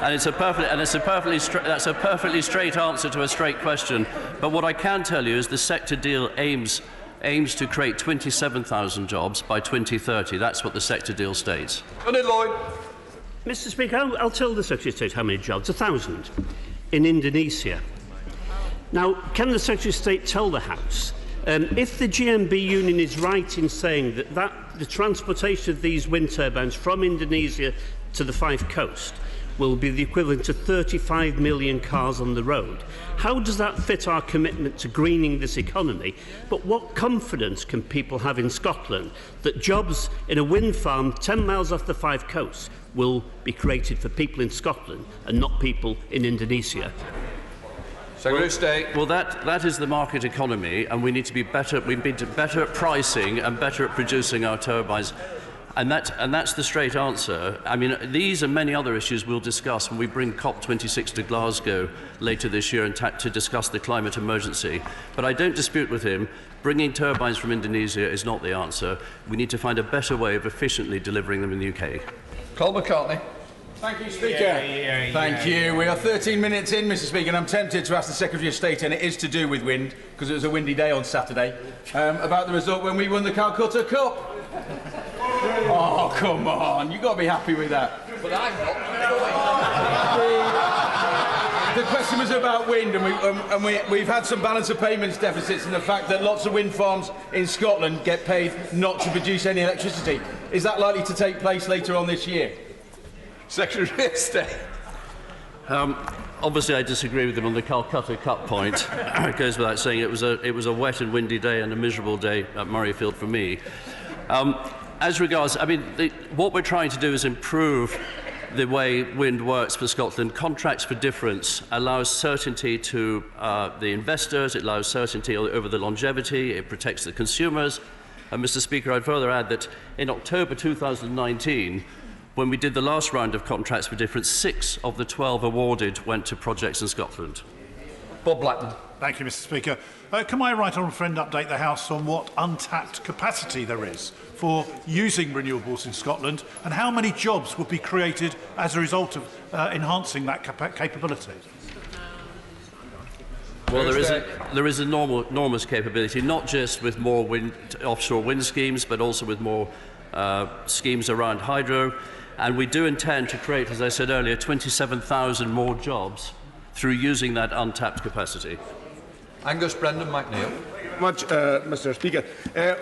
And that's a perfectly straight answer to a straight question. But what I can tell you is the sector deal aims to create 27,000 jobs by 2030. That's what the sector deal states. Mr. Speaker, I'll tell the Secretary of State how many jobs. 1,000 in Indonesia. Now, can the Secretary of State tell the House if the GMB union is right in saying that the transportation of these wind turbines from Indonesia to the Fife Coast will be the equivalent to 35 million cars on the road? How does that fit our commitment to greening this economy? But what confidence can people have in Scotland that jobs in a wind farm 10 miles off the Fife Coast will be created for people in Scotland and not people in Indonesia? Secretary of State. Well, that is the market economy, and we need to be better. We need to be better at pricing and better at producing our turbines. And that's the straight answer. I mean, these and many other issues we'll discuss when we bring COP26 to Glasgow later this year and to discuss the climate emergency. But I don't dispute with him, bringing turbines from Indonesia is not the answer. We need to find a better way of efficiently delivering them in the UK. Colin McCartney. Thank you, Speaker. Thank you. We are 13 minutes in, Mr. Speaker, and I'm tempted to ask the Secretary of State, and it is to do with wind, because it was a windy day on Saturday, about the result when we won the Calcutta Cup. Oh, come on. You've got to be happy with that. But I'm not. The question was about wind, and we've had some balance of payments deficits and the fact that lots of wind farms in Scotland get paid not to produce any electricity. Is that likely to take place later on this year? Secretary of State. Obviously, I disagree with him on the Calcutta Cup point. It goes without saying it was a wet and windy day and a miserable day at Murrayfield for me. As regards, I mean, what we're trying to do is improve the way wind works for Scotland. Contracts for difference allows certainty to the investors, it allows certainty over the longevity, it protects the consumers. And Mr. Speaker, I'd further add that in October 2019, when we did the last round of contracts for difference, 6 of the 12 awarded went to projects in Scotland. Bob Blackman. Thank you, Mr. Speaker. Can my right honourable friend update the House on what untapped capacity there is for using renewables in Scotland, and how many jobs would be created as a result of enhancing that capability? Well, there is enormous capability, not just with more offshore wind schemes, but also with more schemes around hydro. And we do intend to create, as I said earlier, 27,000 more jobs through using that untapped capacity. Angus Brendan McNeill. Much, Mr. Speaker.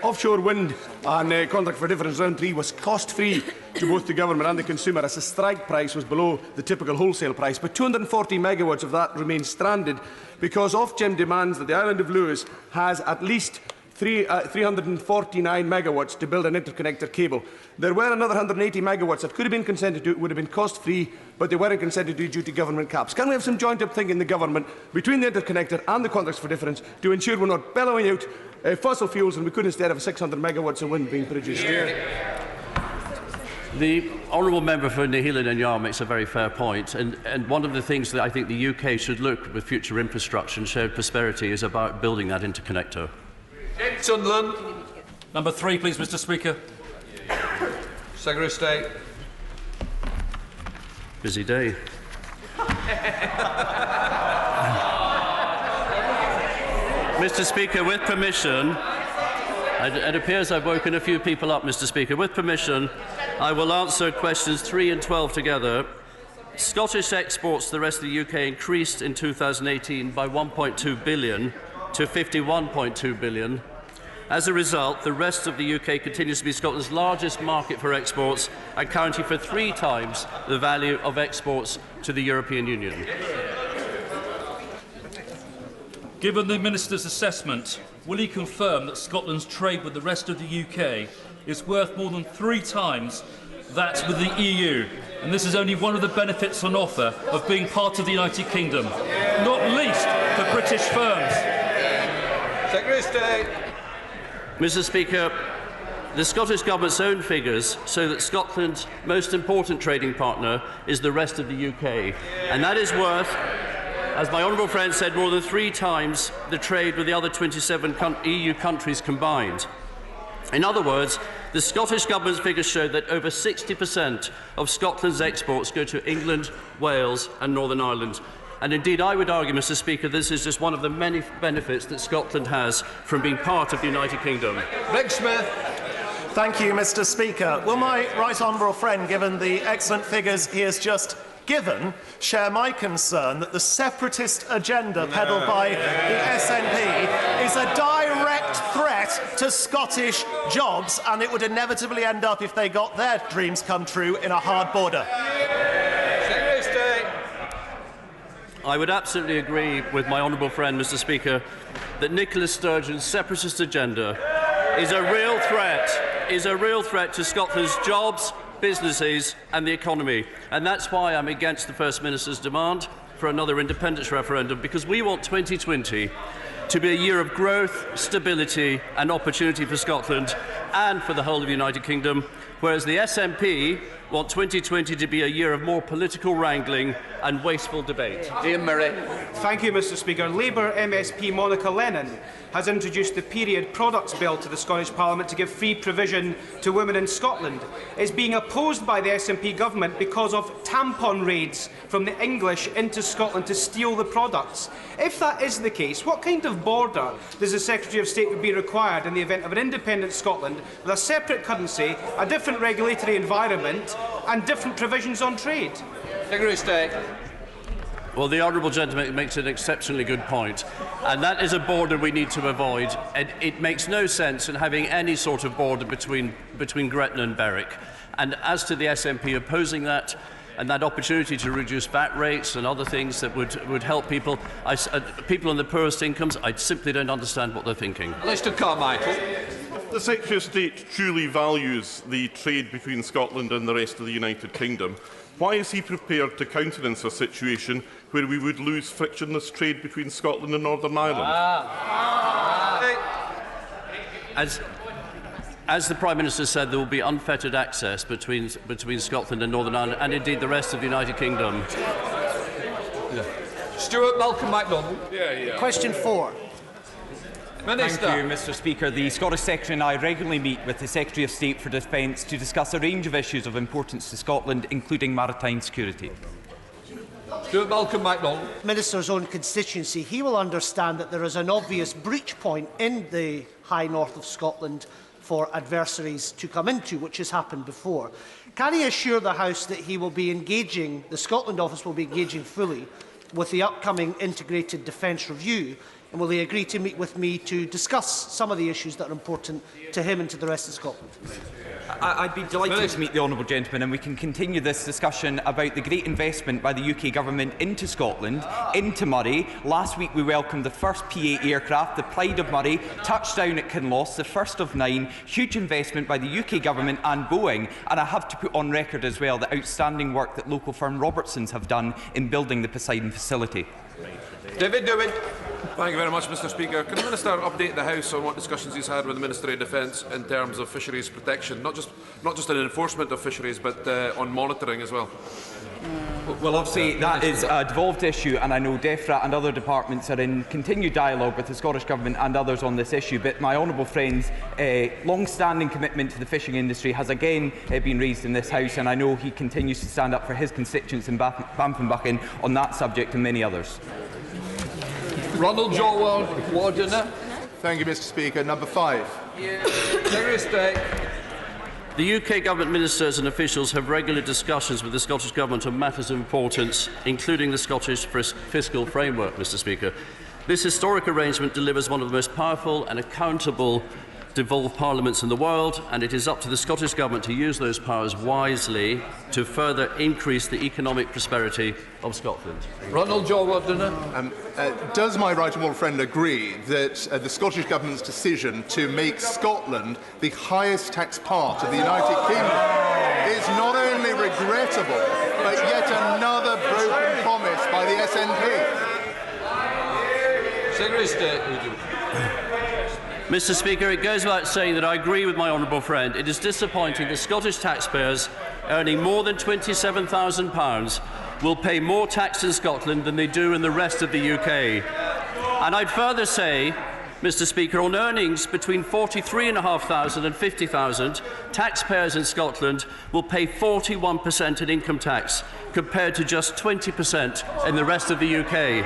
Offshore wind and contract for difference round 3 was cost-free to both the government and the consumer, as the strike price was below the typical wholesale price. But 240 megawatts of that remains stranded because Ofgem demands that the island of Lewis has at least 349 megawatts to build an interconnector cable. There were another 180 megawatts that could have been consented to, would have been cost-free, but they weren't consented to due to government caps. Can we have some joint-up thinking in the government between the interconnector and the contracts for difference to ensure we're not bellowing out fossil fuels and we could instead have 600 megawatts of wind being produced? The honourable member for Nehelan and Yar makes a very fair point, and one of the things that I think the UK should look with future infrastructure and shared prosperity is about building that interconnector. Sunderland. Number 3, please, Mr. Speaker. Secretary of State. Busy day. Mr. Speaker, with permission, it appears I've woken a few people up, Mr. Speaker. With permission, I will answer questions 3 and 12 together. Scottish exports to the rest of the UK increased in 2018 by 1.2 billion to 51.2 billion. As a result, the rest of the UK continues to be Scotland's largest market for exports, accounting for 3 times the value of exports to the European Union. Given the Minister's assessment, will he confirm that Scotland's trade with the rest of the UK is worth more than 3 times that with the EU? And this is only one of the benefits on offer of being part of the United Kingdom, not least for British firms. Secretary of State. Mr. Speaker, the Scottish Government's own figures show that Scotland's most important trading partner is the rest of the UK. And that is worth, as my honourable friend said, more than 3 times the trade with the other 27 EU countries combined. In other words, the Scottish Government's figures show that over 60% of Scotland's exports go to England, Wales and Northern Ireland. And indeed, I would argue, Mr. Speaker, this is just one of the many benefits that Scotland has from being part of the United Kingdom. Rick Smith. Thank you, Mr. Speaker. Will my right honourable friend, given the excellent figures he has just given, share my concern that the separatist agenda peddled by the SNP is a direct threat to Scottish jobs, and it would inevitably end up, if they got their dreams come true, in a hard border? Secretary of State. I would absolutely agree with my honourable friend, Mr. Speaker, that Nicola Sturgeon's separatist agenda is a real threat to Scotland's jobs, businesses and the economy. And that's why I'm against the First Minister's demand for another independence referendum, because we want 2020 to be a year of growth, stability and opportunity for Scotland and for the whole of the United Kingdom, whereas the SNP want 2020 to be a year of more political wrangling and wasteful debate. Ian Murray. Thank you, Mr. Speaker. Labour MSP Monica Lennon has introduced the Period Products Bill to the Scottish Parliament to give free provision to women in Scotland. It's being opposed by the SNP government because of tampon raids from the English into Scotland to steal the products. If that is the case, what kind of border does the Secretary of State would be required in the event of an independent Scotland with a separate currency, a different regulatory environment and different provisions on trade? Secretary of State. Well, the honourable gentleman makes an exceptionally good point, and that is a border we need to avoid. It makes no sense in having any sort of border between Gretna and Berwick. And as to the SNP opposing that, and that opportunity to reduce VAT rates and other things that would help people, people on the poorest incomes, I simply don't understand what they're thinking. Mr. Carmichael. The Secretary of State truly values the trade between Scotland and the rest of the United Kingdom. Why is he prepared to countenance a situation where we would lose frictionless trade between Scotland and Northern Ireland? As the Prime Minister said, there will be unfettered access between Scotland and Northern Ireland, and indeed the rest of the United Kingdom. Stuart Malcolm MacDonald. Question 4. Minister. Thank you, Mr. Speaker. The Scottish Secretary and I regularly meet with the Secretary of State for Defence to discuss a range of issues of importance to Scotland, including maritime security. Stuart Malcolm MacDonald. Minister's own constituency, he will understand that there is an obvious breach point in the high north of Scotland for adversaries to come into, which has happened before. Can he assure the House that he will be engaging, the Scotland Office will be engaging fully with the upcoming integrated defence review, and will he agree to meet with me to discuss some of the issues that are important to him and to the rest of Scotland? I'd be delighted to meet the honourable gentleman, and we can continue this discussion about the great investment by the UK Government into Scotland, into Murray. Last week we welcomed the first P8 aircraft, the Pride of Murray, touchdown at Kinloss, the first of 9, huge investment by the UK Government and Boeing, and I have to put on record as well the outstanding work that local firm Robertsons have done in building the Poseidon facility. David Dewitt. Thank you very much, Mr. Speaker. Can the Minister update the House on what discussions he's had with the Ministry of Defence in terms of fisheries protection, not just in enforcement of fisheries, but on monitoring as well? Well, obviously that is a devolved issue, and I know DEFRA and other departments are in continued dialogue with the Scottish Government and others on this issue, but my honourable friend's long-standing commitment to the fishing industry has again been raised in this House, and I know he continues to stand up for his constituents in Banffin on that subject and many others. Ronald Wardener. Thank you, Mr. Speaker. Number 5. Secretary of State. The UK Government ministers and officials have regular discussions with the Scottish Government on matters of importance, including the Scottish fiscal framework, Mr. Speaker. This historic arrangement delivers one of the most powerful and accountable devolved parliaments in the world, and it is up to the Scottish Government to use those powers wisely to further increase the economic prosperity of Scotland. Ronald Wardener. Does my right honourable friend agree that the Scottish Government's decision to make Scotland the highest tax part of the United Kingdom is not only regrettable, but yet another broken promise by the SNP? Secretary of State. Mr. Speaker, it goes without saying that I agree with my honourable friend. It is disappointing that Scottish taxpayers earning more than £27,000 will pay more tax in Scotland than they do in the rest of the UK. And I'd further say Mr. Speaker, on earnings between £43,500 and £50,000, taxpayers in Scotland will pay 41% in income tax, compared to just 20% in the rest of the UK.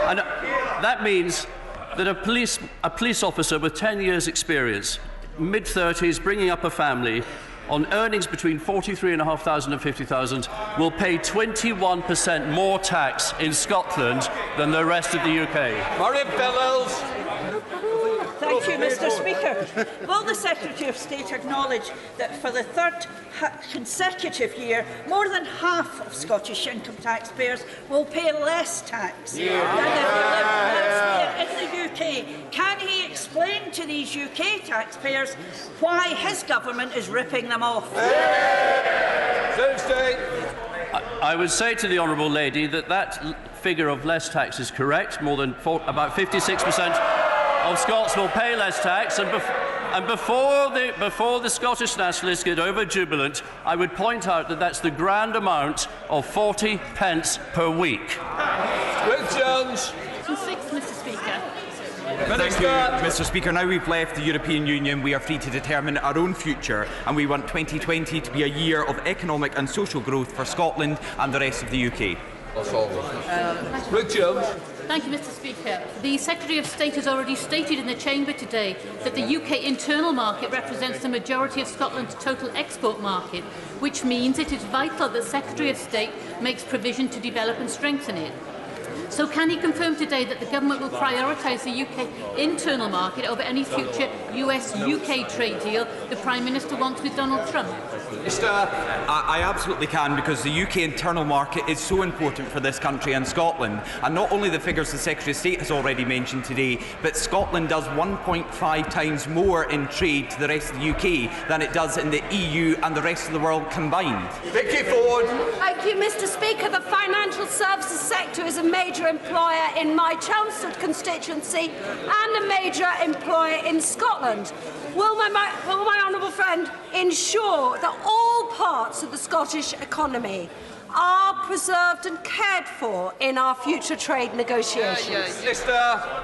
And that means that a police officer with 10 years' experience, mid-30s, bringing up a family, on earnings between £43,500 and £50,000 will pay 21% more tax in Scotland than the rest of the UK. Murray Bellows. Thank you, Mr. Speaker. Will the Secretary of State acknowledge that for the third consecutive year, more than half of Scottish income taxpayers will pay less tax than if they live elsewhere in the UK? Can he explain to these UK taxpayers why his government is ripping them off? I would say to the honourable lady that that figure of less tax is correct. About 56% of Scots will pay less tax, and before the Scottish nationalists get over jubilant, I would point out that that's the grand amount of 40 pence per week. Rick Jones. 6, Mr. Speaker. Thank you, Mr. Speaker. Now we've left the European Union, we are free to determine our own future, and we want 2020 to be a year of economic and social growth for Scotland and the rest of the UK. Rick Jones. Thank you, Mr. Speaker. The Secretary of State has already stated in the Chamber today that the UK internal market represents the majority of Scotland's total export market, which means it is vital that the Secretary of State makes provision to develop and strengthen it. So can he confirm today that the government will prioritise the UK internal market over any future US-UK trade deal the Prime Minister wants with Donald Trump? I absolutely can, because the UK internal market is so important for this country and Scotland. And not only the figures the Secretary of State has already mentioned today, but Scotland does 1.5 times more in trade to the rest of the UK than it does in the EU and the rest of the world combined. Vicky Ford. Thank you, Mr. Speaker. The financial services sector is a major employer in my Chelmsford constituency and a major employer in Scotland. Will my honourable friend ensure that all parts of the Scottish economy are preserved and cared for in our future trade negotiations?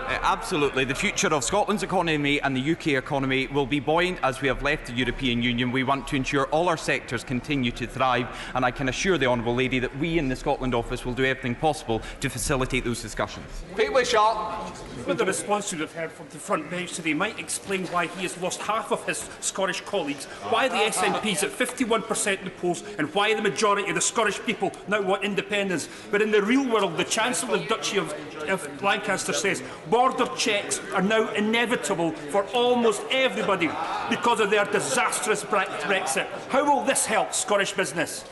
Absolutely. The future of Scotland's economy and the UK economy will be buoyant as we have left the European Union. We want to ensure all our sectors continue to thrive, and I can assure the honourable lady that we in the Scotland office will do everything possible to facilitate those discussions. People Sharp. With the response we've heard from the front bench today might explain why he has lost half of his Scottish colleagues, why the SNP is at 51% in the polls, and why the majority of the Scottish people now want independence. But in the real world, the Chancellor of the Duchy of Lancaster says border checks are now inevitable for almost everybody because of their disastrous Brexit. How will this help Scottish business?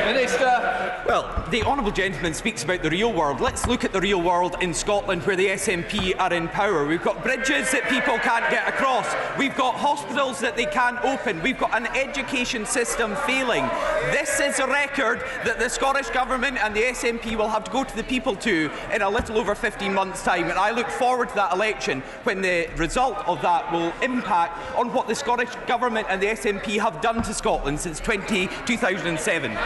Minister. Well, the honourable gentleman speaks about the real world. Let's look at the real world in Scotland, where the SNP are in power. We've got bridges that people can't get across. We've got hospitals that they can't open. We've got an education system failing. This is a record that the Scottish Government and the SNP will have to go to the people to in a little over 15 months' time. And I look forward to that election, when the result of that will impact on what the Scottish Government and the SNP have done to Scotland since 2007.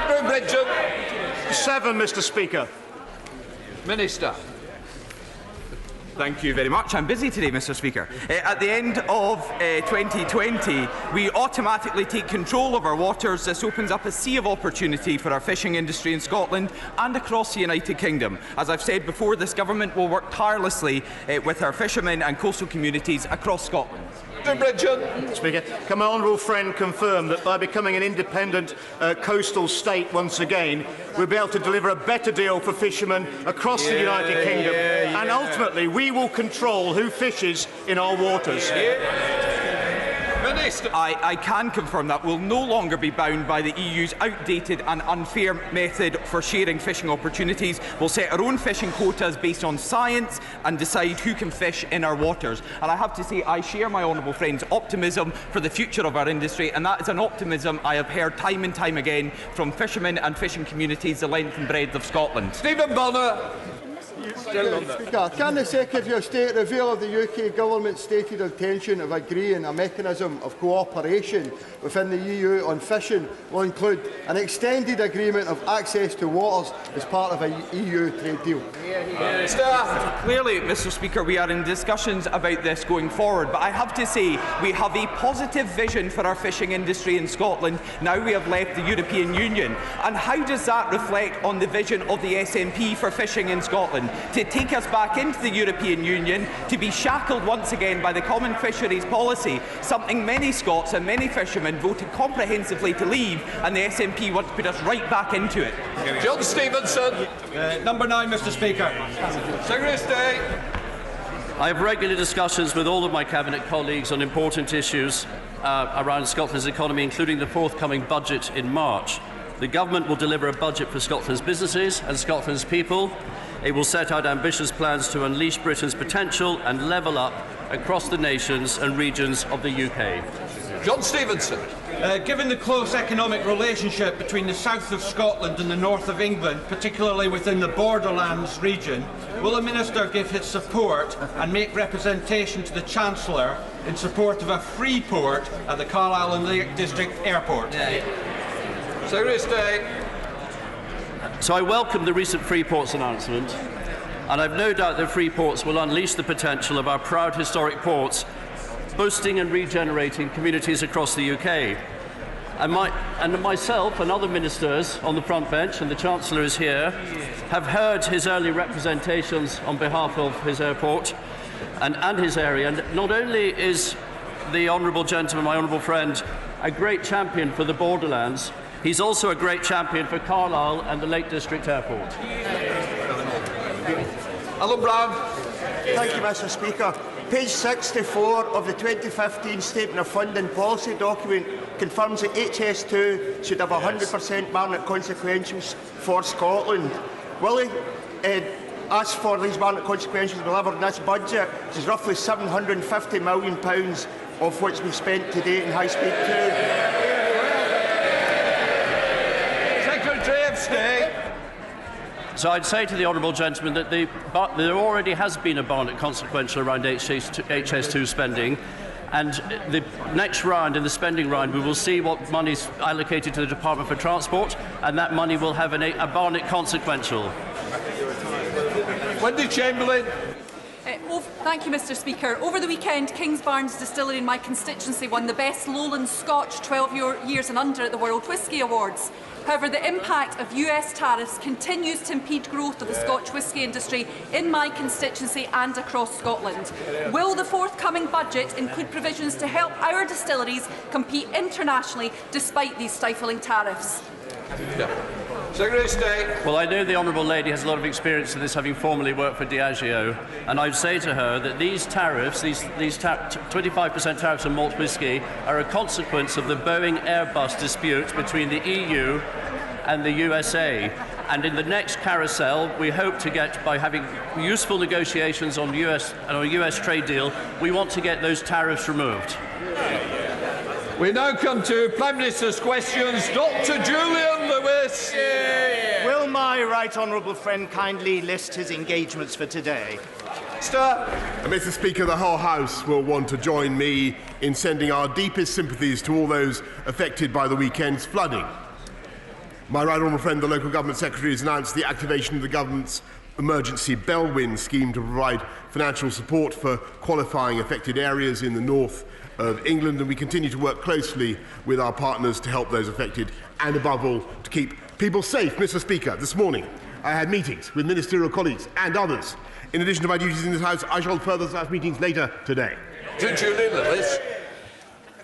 7, Mr. Speaker. Minister. Thank you very much. I'm busy today, Mr. Speaker. At the end of 2020, we automatically take control of our waters. This opens up a sea of opportunity for our fishing industry in Scotland and across the United Kingdom. As I've said before, this government will work tirelessly with our fishermen and coastal communities across Scotland. Speaker, can my honourable friend confirm that by becoming an independent coastal state once again, we'll be able to deliver a better deal for fishermen across the United Kingdom, and ultimately we will control who fishes in our waters? I can confirm that we'll no longer be bound by the EU's outdated and unfair method for sharing fishing opportunities. We'll set our own fishing quotas based on science and decide who can fish in our waters. And I have to say, I share my honourable friend's optimism for the future of our industry, and that is an optimism I have heard time and time again from fishermen and fishing communities the length and breadth of Scotland. Stephen Bonner. Speaker, can the Secretary of State reveal if the UK Government's stated intention of agreeing a mechanism of cooperation within the EU on fishing will include an extended agreement of access to waters as part of an EU trade deal? Clearly, Mr. Speaker, we are in discussions about this going forward, but I have to say we have a positive vision for our fishing industry in Scotland now we have left the European Union. And how does that reflect on the vision of the SNP for fishing in Scotland? To take us back into the European Union, to be shackled once again by the common fisheries policy, something many Scots and many fishermen voted comprehensively to leave, and the SNP want to put us right back into it. John Stevenson. Number 9, Mr. Speaker. Secretary of State. I have regular discussions with all of my Cabinet colleagues on important issues around Scotland's economy, including the forthcoming budget in March. The Government will deliver a budget for Scotland's businesses and Scotland's people. It will set out ambitious plans to unleash Britain's potential and level up across the nations and regions of the UK. John Stevenson. Given the close economic relationship between the south of Scotland and the north of England, particularly within the Borderlands region, will the Minister give his support and make representation to the Chancellor in support of a free port at the Carlisle and Lake District Airport? Secretary of State. So I welcome the recent free ports announcement, and I've no doubt that free ports will unleash the potential of our proud historic ports, boosting and regenerating communities across the UK. And myself and other ministers on the front bench, and the Chancellor is here, have heard his early representations on behalf of his airport and his area. And not only is the honourable gentleman, my honourable friend, a great champion for the Borderlands, he's also a great champion for Carlisle and the Lake District Airport. Alan Brown. Thank you, Mr. Speaker. Page 64 of the 2015 Statement of Funding Policy document confirms that HS2 should have 100% market consequentials for Scotland. Will he ask for these market consequentials delivered in this budget, which is roughly £750 million, of which we spent to date in High Speed 2? Secretary of State. So I'd say to the honourable gentleman that there already has been a Barnett consequential around HS2 spending, and the next round, in the spending round, we will see what money is allocated to the Department for Transport, and that money will have a Barnett consequential. Wendy Chamberlain. Thank you, Mr. Speaker. Over the weekend, Kingsbarns Distillery in my constituency won the Best Lowland Scotch 12 years and under at the World Whisky Awards. However, the impact of US tariffs continues to impede growth of the Scotch whisky industry in my constituency and across Scotland. Will the forthcoming budget include provisions to help our distilleries compete internationally despite these stifling tariffs? Secretary of State. Well, I know the honourable lady has a lot of experience in this, having formerly worked for Diageo, and I'd say to her that these tariffs, these 25% tariffs on malt whisky, are a consequence of the Boeing-Airbus dispute between the EU and the USA. And in the next carousel, we hope to get, by having useful negotiations on a US trade deal, we want to get those tariffs removed. We now come to Prime Minister's questions. Dr. Julian Lewis. Will my right honourable friend kindly list his engagements for today? Mr. Speaker, the whole House will want to join me in sending our deepest sympathies to all those affected by the weekend's flooding. My right honourable friend, the Local Government Secretary, has announced the activation of the Government's emergency Bellwin scheme to provide financial support for qualifying affected areas in the north of England, and we continue to work closely with our partners to help those affected and, above all, to keep people safe. Mr. Speaker, this morning I had meetings with ministerial colleagues and others. In addition to my duties in this House, I shall further such meetings later today. Julian Lewis.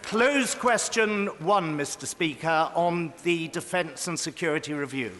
Close question 1, Mr. Speaker, on the Defence and Security Review.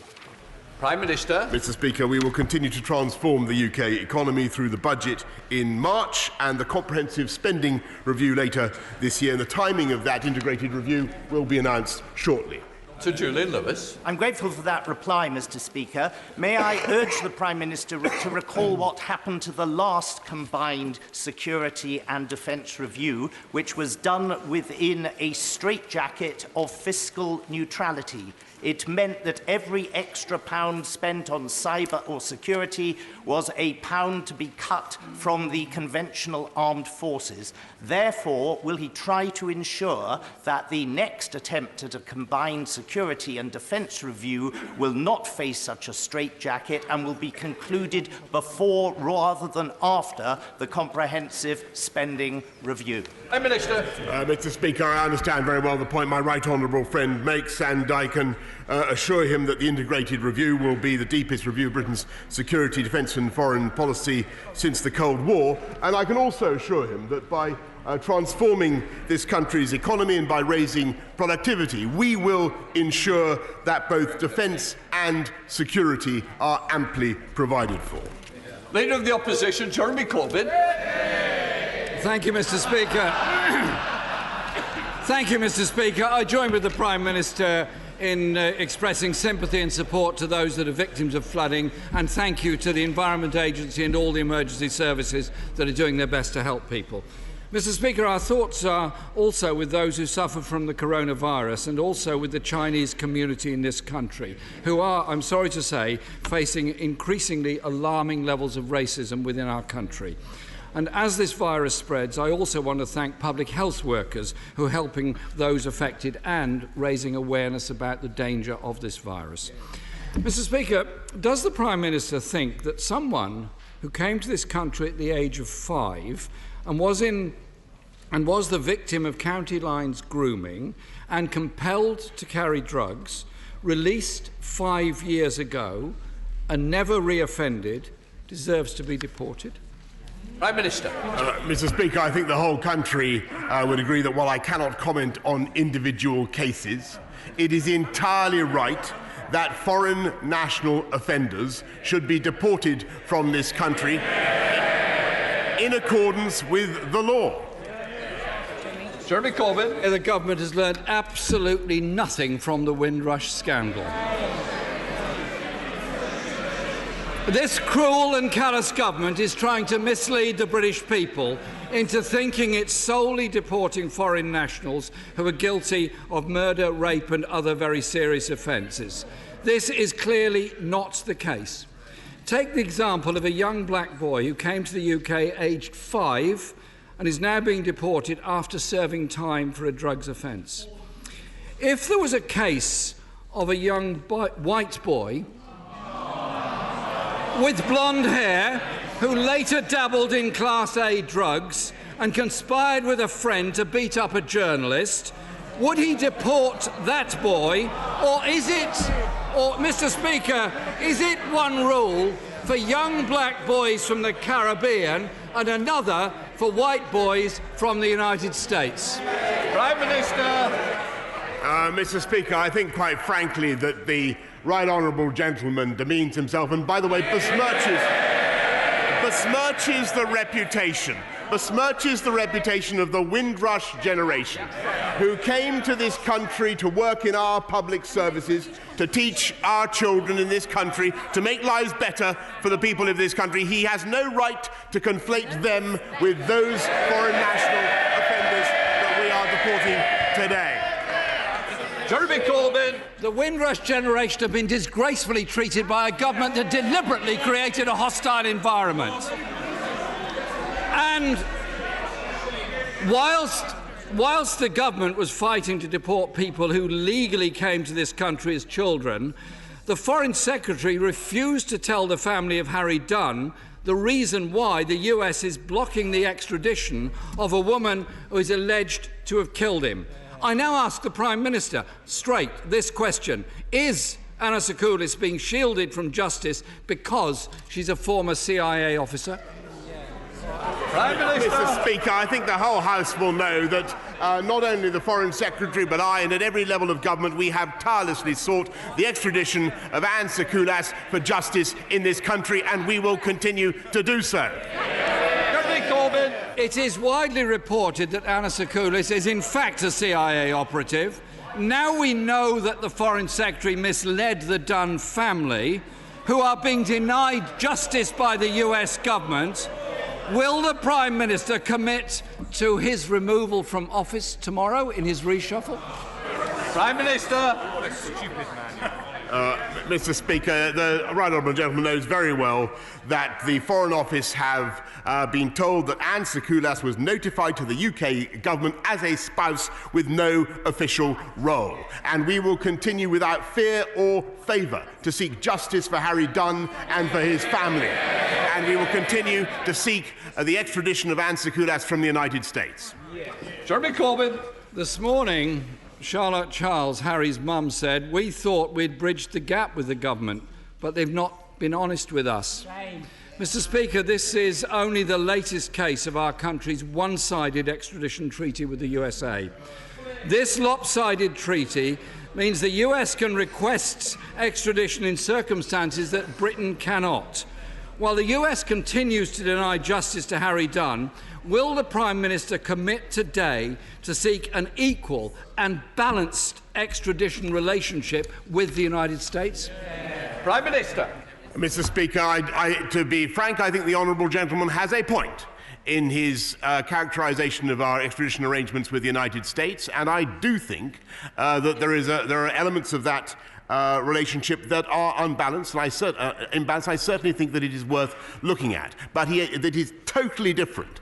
Prime Minister. Mr. Speaker, we will continue to transform the UK economy through the budget in March and the comprehensive spending review later this year. And the timing of that integrated review will be announced shortly. To Julian Lewis. I'm grateful for that reply, Mr. Speaker. May I urge the Prime Minister to recall what happened to the last combined security and defence review, which was done within a straitjacket of fiscal neutrality. It meant that every extra pound spent on cyber or security was a pound to be cut from the conventional armed forces. Therefore, will he try to ensure that the next attempt at a combined security and defence review will not face such a straitjacket and will be concluded before rather than after the comprehensive spending review? Prime Minister. Mr. Speaker, I understand very well the point my right honourable friend makes, and I can assure him that the integrated review will be the deepest review of Britain's security, defence and foreign policy since the Cold War. And I can also assure him that by transforming this country's economy and by raising productivity, we will ensure that both defence and security are amply provided for. Leader of the Opposition, Jeremy Corbyn. Thank you, Mr. Speaker. Thank you, Mr. Speaker. I join with the Prime Minister in expressing sympathy and support to those that are victims of flooding, and thank you to the Environment Agency and all the emergency services that are doing their best to help people. Mr. Speaker, our thoughts are also with those who suffer from the coronavirus and also with the Chinese community in this country, who are, I'm sorry to say, facing increasingly alarming levels of racism within our country. And as this virus spreads, I also want to thank public health workers who are helping those affected and raising awareness about the danger of this virus. Mr. Speaker, does the Prime Minister think that someone who came to this country at the age of 5 and was the victim of county lines grooming and compelled to carry drugs, released 5 years ago and never reoffended, deserves to be deported? Prime Minister. Mr. Speaker, I think the whole country would agree that while I cannot comment on individual cases, it is entirely right that foreign national offenders should be deported from this country in accordance with the law. Jeremy Corbyn. The government has learned absolutely nothing from the Windrush scandal. This cruel and callous government is trying to mislead the British people into thinking it's solely deporting foreign nationals who are guilty of murder, rape and other very serious offences. This is clearly not the case. Take the example of a young black boy who came to the UK aged 5 and is now being deported after serving time for a drugs offence. If there was a case of a young white boy with blonde hair who later dabbled in Class A drugs and conspired with a friend to beat up a journalist, would he deport that boy? Or is it, Mr. Speaker, is it one rule for young black boys from the Caribbean and another for white boys from the United States? Prime Minister. Mr. Speaker, I think quite frankly that the right honourable gentleman demeans himself and, by the way, besmirches the reputation of the Windrush generation who came to this country to work in our public services, to teach our children in this country, to make lives better for the people of this country. He has no right to conflate them with those foreign national offenders that we are deporting today. Jeremy Corbyn. The Windrush generation have been disgracefully treated by a government that deliberately created a hostile environment. And whilst the government was fighting to deport people who legally came to this country as children, the Foreign Secretary refused to tell the family of Harry Dunn the reason why the US is blocking the extradition of a woman who is alleged to have killed him. I now ask the Prime Minister straight this question. Is Anna Sakoulis being shielded from justice because she's a former CIA officer? Prime Minister. Mr. Speaker, I think the whole House will know that not only the Foreign Secretary but I, and at every level of government, we have tirelessly sought the extradition of Anna Sakoulis for justice in this country, and we will continue to do so. It is widely reported that Anna Sakoulis is in fact a CIA operative. Now we know that the Foreign Secretary misled the Dunn family, who are being denied justice by the US government. Will the Prime Minister commit to his removal from office tomorrow in his reshuffle? Prime Minister. What a stupid man. Mr. Speaker, the right honourable gentleman knows very well that the Foreign Office have been told that Anne Sakoulas was notified to the UK government as a spouse with no official role. And we will continue without fear or favour to seek justice for Harry Dunn and for his family. And we will continue to seek the extradition of Anne Sakoulas from the United States. Jeremy Corbyn. This morning, Charlotte Charles, Harry's mum, said, "We thought we'd bridged the gap with the government, but they've not been honest with us." Shame. Mr. Speaker, this is only the latest case of our country's one-sided extradition treaty with the USA. This lopsided treaty means the US can request extradition in circumstances that Britain cannot. While the US continues to deny justice to Harry Dunn, will the Prime Minister commit today to seek an equal and balanced extradition relationship with the United States? Prime Minister. Mr. Speaker, to be frank, I think the honourable gentleman has a point in his characterisation of our extradition arrangements with the United States, and I do think that there are elements of that relationship that are unbalanced, and imbalanced. I certainly think that it is worth looking at, but that is totally different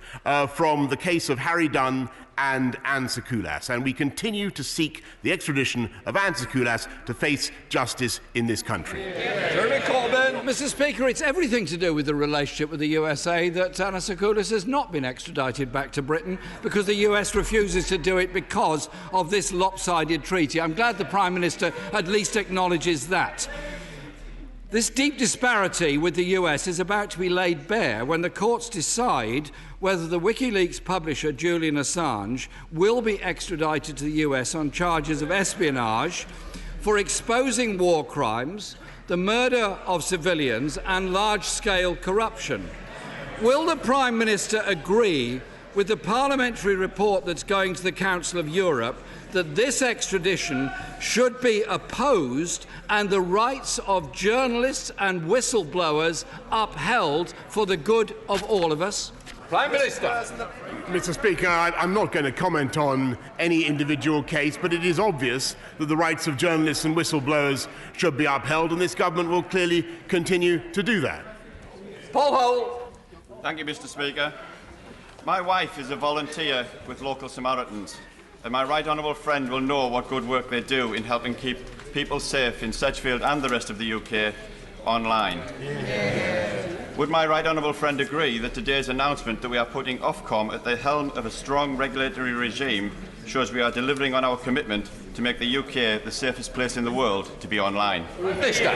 from the case of Harry Dunn and Anne Sakoulas, and we continue to seek the extradition of Anne Sakoulas to face justice in this country. Jeremy Corbyn. Mr. Speaker, it's everything to do with the relationship with the USA that Anna Sakoulas has not been extradited back to Britain, because the US refuses to do it because of this lopsided treaty. I'm glad the Prime Minister at least acknowledges that. This deep disparity with the US is about to be laid bare when the courts decide whether the WikiLeaks publisher Julian Assange will be extradited to the US on charges of espionage for exposing war crimes, the murder of civilians and large-scale corruption. Will the Prime Minister agree with the parliamentary report that's going to the Council of Europe that this extradition should be opposed and the rights of journalists and whistleblowers upheld for the good of all of us? Prime Minister. Mr. Speaker, I'm not going to comment on any individual case, but it is obvious that the rights of journalists and whistleblowers should be upheld, and this government will clearly continue to do that. Paul Hole. Thank you, Mr. Speaker. My wife is a volunteer with Local Samaritans, and my right honourable friend will know what good work they do in helping keep people safe in Sedgefield and the rest of the UK online. Would my right honourable friend agree that today's announcement that we are putting Ofcom at the helm of a strong regulatory regime shows we are delivering on our commitment to make the UK the safest place in the world to be online? Minister.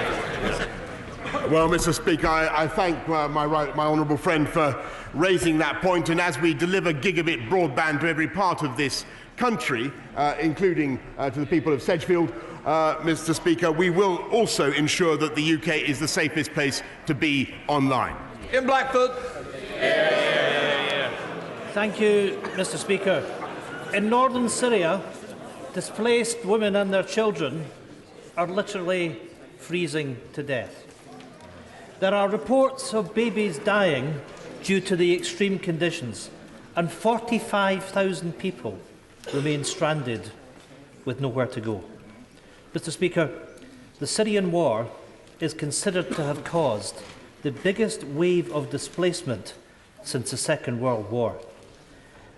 Well, Mr. Speaker, I thank my honourable friend for raising that point, and as we deliver gigabit broadband to every part of this country, including to the people of Sedgefield, Mr. Speaker, we will also ensure that the UK is the safest place to be online. In Blackford. Thank you, Mr. Speaker. In northern Syria, displaced women and their children are literally freezing to death. There are reports of babies dying due to the extreme conditions, and 45,000 people remain stranded with nowhere to go. Mr. Speaker, the Syrian war is considered to have caused the biggest wave of displacement since the Second World War.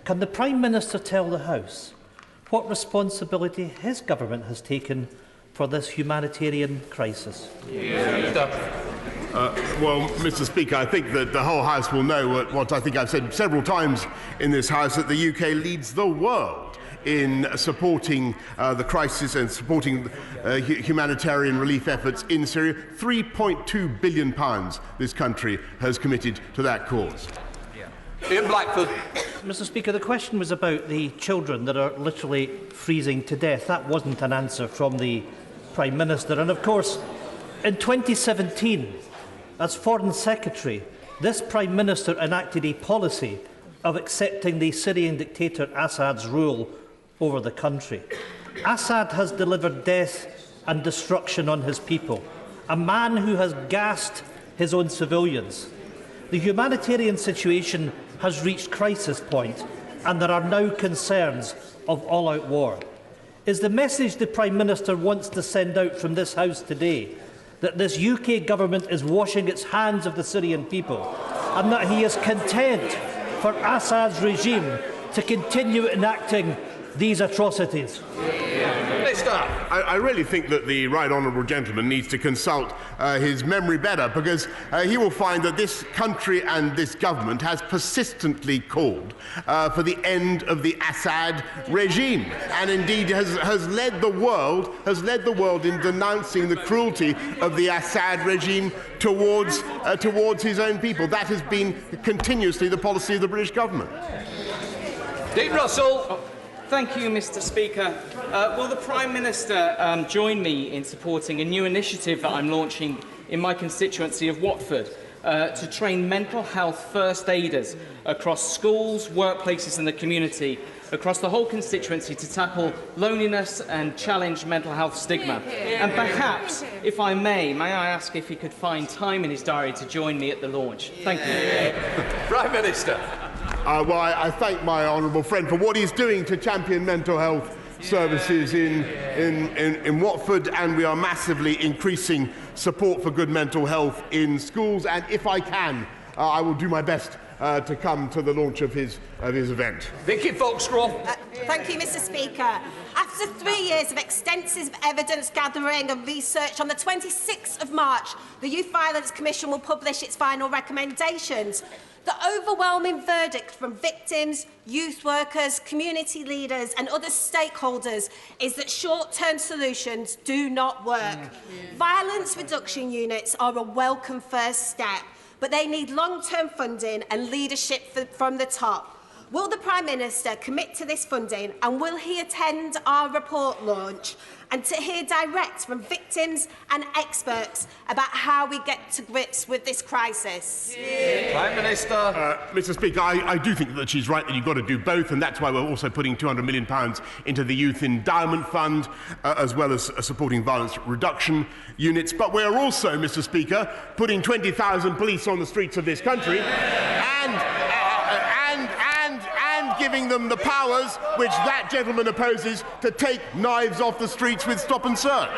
Can the Prime Minister tell the House what responsibility his government has taken for this humanitarian crisis? Well, Mr. Speaker, I think that the whole House will know what I think I've said several times in this House, that the UK leads the world in supporting the crisis and supporting humanitarian relief efforts in Syria. £3.2 billion this country has committed to that cause. In Blackford. Mr. Speaker, the question was about the children that are literally freezing to death. That wasn't an answer from the Prime Minister. And of course, in 2017, as Foreign Secretary, this Prime Minister enacted a policy of accepting the Syrian dictator Assad's rule over the country. Assad has delivered death and destruction on his people, a man who has gassed his own civilians. The humanitarian situation has reached crisis point, and there are now concerns of all-out war. Is the message the Prime Minister wants to send out from this House today that this UK government is washing its hands of the Syrian people, and that he is content for Assad's regime to continue enacting these atrocities? I really think that the right honourable gentleman needs to consult his memory better, because he will find that this country and this government has persistently called for the end of the Assad regime, and indeed has led the world in denouncing the cruelty of the Assad regime towards his own people. That has been continuously the policy of the British government. Dean Russell. Thank you, Mr. Speaker. Will the Prime Minister join me in supporting a new initiative that I'm launching in my constituency of Watford to train mental health first aiders across schools, workplaces and the community, across the whole constituency, to tackle loneliness and challenge mental health stigma? And perhaps, if I may I ask if he could find time in his diary to join me at the launch? Thank you. Prime Minister. Well, I thank my honourable friend for what he's doing to champion mental health services in Watford, and we are massively increasing support for good mental health in schools. And if I can, I will do my best to come to the launch of his event. Vicky Foxcroft. Thank you, Mr. Speaker. After 3 years of extensive evidence gathering and research, on the 26th of March, the Youth Violence Commission will publish its final recommendations. The overwhelming verdict from victims, youth workers, community leaders and other stakeholders is that short-term solutions do not work. Violence reduction units are a welcome first step, but they need long-term funding and leadership from the top. Will the Prime Minister commit to this funding, and will he attend our report launch and to hear direct from victims and experts about how we get to grips with this crisis? Prime Minister. Mr. Speaker, I do think that she's right that you've got to do both, and that's why we're also putting £200 million into the Youth Endowment Fund, as well as supporting violence reduction units. But we're also, Mr. Speaker, putting 20,000 police on the streets of this country and giving them the powers which that gentleman opposes to take knives off the streets with stop and search.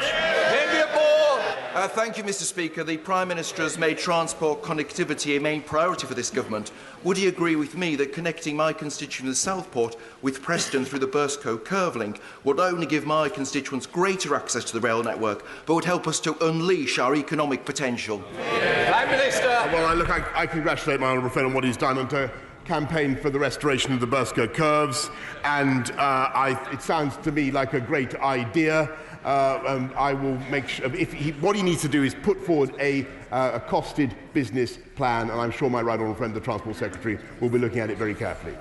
Thank you, Mr. Speaker. The Prime Minister has made transport connectivity a main priority for this government. Would he agree with me that connecting my constituent of Southport with Preston through the Burscough Curve link would not only give my constituents greater access to the rail network, but would help us to unleash our economic potential? Prime Minister. Well, I congratulate my honourable friend on what he's done and to campaign for the restoration of the Burscough Curves, and it sounds to me like a great idea. And I will make sure, what he needs to do is put forward a costed business plan, and I'm sure my right honourable friend, the Transport Secretary, will be looking at it very carefully.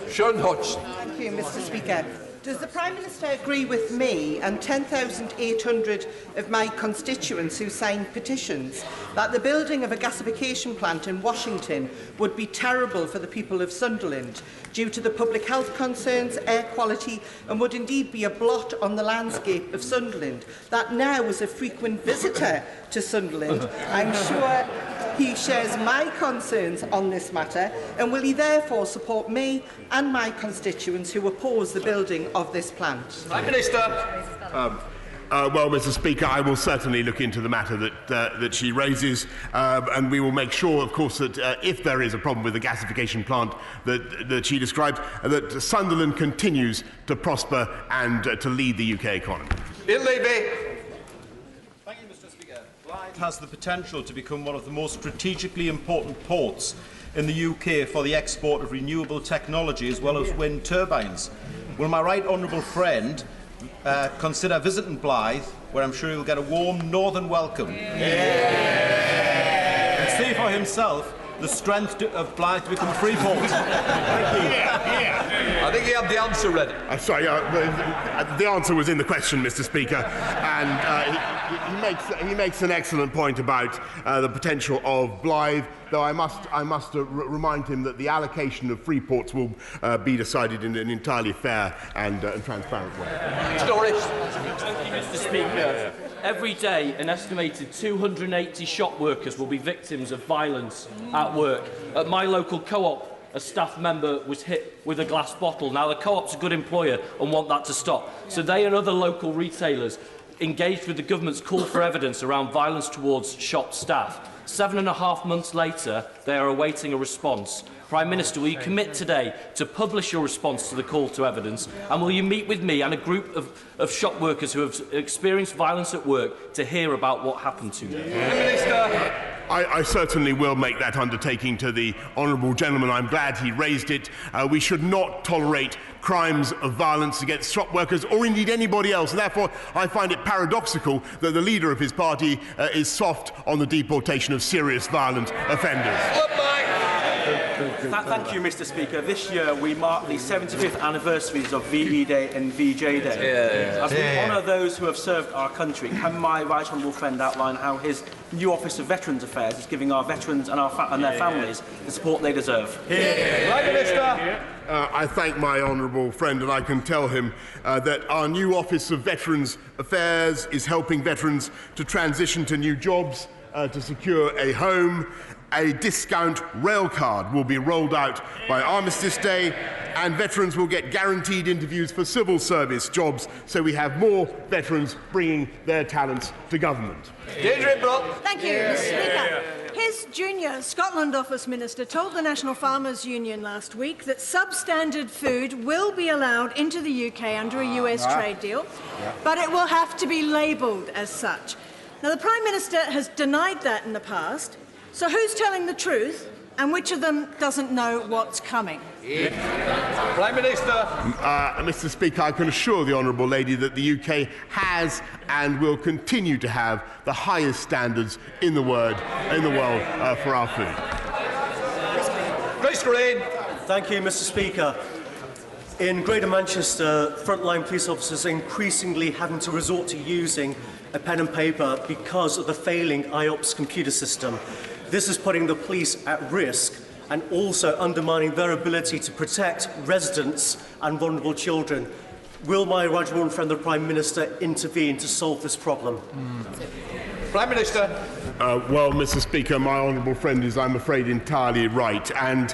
Sharon Hodgson. Thank you, Mr. Speaker. Does the Prime Minister agree with me and 10,800 of my constituents who signed petitions that the building of a gasification plant in Washington would be terrible for the people of Sunderland due to the public health concerns, air quality, and would indeed be a blot on the landscape of Sunderland, that now is a frequent visitor to Sunderland? I'm sure he shares my concerns on this matter, and will he therefore support me and my constituents who oppose the building of this plant? Prime Minister. Well, Mr. Speaker, I will certainly look into the matter that she raises, and we will make sure, of course, that if there is a problem with the gasification plant that she describes, that Sunderland continues to prosper and to lead the UK economy. Bill Levy. Has the potential to become one of the most strategically important ports in the UK for the export of renewable technology as well as wind turbines. Will my right honourable friend consider visiting Blyth, where I'm sure he'll get a warm northern welcome, and see for himself the strength of Blyth to become a free port? I think he had the answer ready. Sorry, the answer was in the question, Mr. Speaker, and he makes an excellent point about the potential of Blythe, though I must remind him that the allocation of free ports will be decided in an entirely fair and transparent way. Thank you, Mr. Speaker. Every day, an estimated 280 shop workers will be victims of violence at work. At my local co-op, a staff member was hit with a glass bottle. Now, the co-op's a good employer and want that to stop. So they and other local retailers engaged with the government's call for evidence around violence towards shop staff. 7.5 months later, they are awaiting a response. Prime Minister, will you commit today to publish your response to the call to evidence, and will you meet with me and a group of shop workers who have experienced violence at work to hear about what happened to them? Minister. I certainly will make that undertaking to the honourable gentleman. I'm glad he raised it. We should not tolerate crimes of violence against shop workers or indeed anybody else. And therefore, I find it paradoxical that the leader of his party is soft on the deportation of serious violent offenders. Thank you, Mr. Speaker. This year we mark the 75th anniversaries of VE Day and VJ Day. As we honour those who have served our country, can my right honourable friend outline how his new Office of Veterans Affairs is giving our veterans and, their families the support they deserve? Prime Minister. I thank my honourable friend, and I can tell him that our new Office of Veterans Affairs is helping veterans to transition to new jobs, to secure a home. A discount rail card will be rolled out by Armistice Day, and veterans will get guaranteed interviews for civil service jobs, so we have more veterans bringing their talents to government. Thank you, Mr. Speaker. His junior Scotland Office Minister told the National Farmers Union last week that substandard food will be allowed into the UK under a US trade deal, but it will have to be labelled as such. Now, the Prime Minister has denied that in the past. So who's telling the truth, and which of them doesn't know what's coming? Prime Minister. Mr. Speaker, I can assure the honourable lady that the UK has and will continue to have the highest standards in the world for our food. Grace Green. Thank you, Mr. Speaker. In Greater Manchester, frontline police officers are increasingly having to resort to using a pen and paper because of the failing IOPS computer system. This is putting the police at risk and also undermining their ability to protect residents and vulnerable children. Will my right honourable friend, the Prime Minister, intervene to solve this problem? Prime Minister. Well, Mr. Speaker, my honourable friend is, I'm afraid, entirely right, and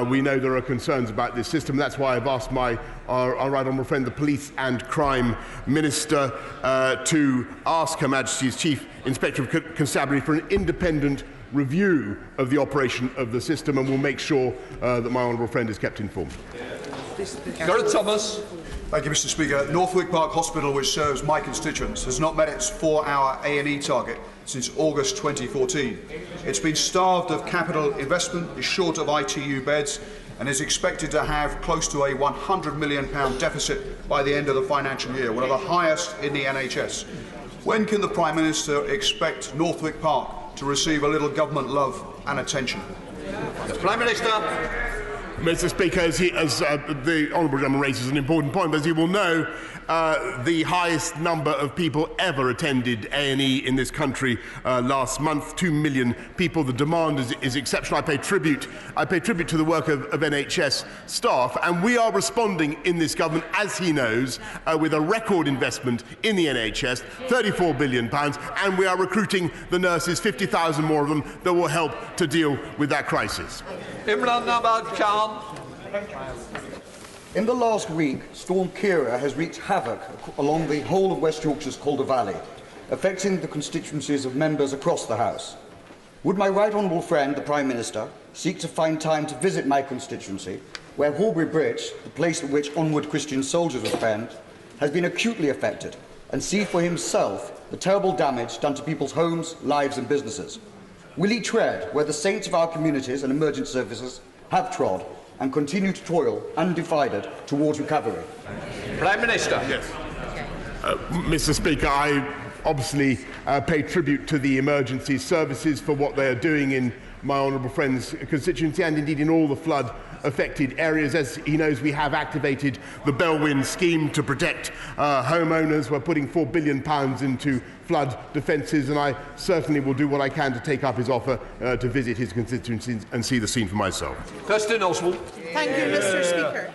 we know there are concerns about this system. That's why I've asked our right honourable friend, the Police and Crime Minister, to ask Her Majesty's Chief Inspector of Constabulary for an independent review of the operation of the system, and we'll make sure that my honourable friend is kept informed. Gareth Thomas. Thank you, Mr. Speaker. Northwick Park Hospital, which serves my constituents, has not met its 4-hour A&E target since August 2014. It's been starved of capital investment, is short of ITU beds, and is expected to have close to a £100 million deficit by the end of the financial year, one of the highest in the NHS. When can the Prime Minister expect Northwick Park to receive a little government love and attention? Prime Minister. Mr. Speaker, as the honourable gentleman raises an important point, but as you will know, the highest number of people ever attended A&E in this country last month, 2 million people. The demand is exceptional. I pay tribute to the work of NHS staff, and we are responding in this government, as he knows, with a record investment in the NHS, £34 billion, and we are recruiting the nurses, 50,000 more of them, that will help to deal with that crisis. Imran Nabad Khan. In the last week, Storm Kira has wreaked havoc along the whole of West Yorkshire's Calder Valley, affecting the constituencies of members across the House. Would my right honourable friend, the Prime Minister, seek to find time to visit my constituency, where Horbury Bridge, the place at which onward Christian soldiers were penned, has been acutely affected, and see for himself the terrible damage done to people's homes, lives and businesses? Will he tread where the saints of our communities and emergency services have trod, and continue to toil undivided towards recovery? Prime Minister. Yes. Mr. Speaker, obviously pay tribute to the emergency services for what they are doing in my honourable friend's constituency and indeed in all the flood affected areas. As he knows, we have activated the Bellwyn scheme to protect homeowners. We're putting £4 billion into flood defences, and I certainly will do what I can to take up his offer to visit his constituencies and see the scene for myself. Kirsten Oswald. Thank you, Mr. Speaker.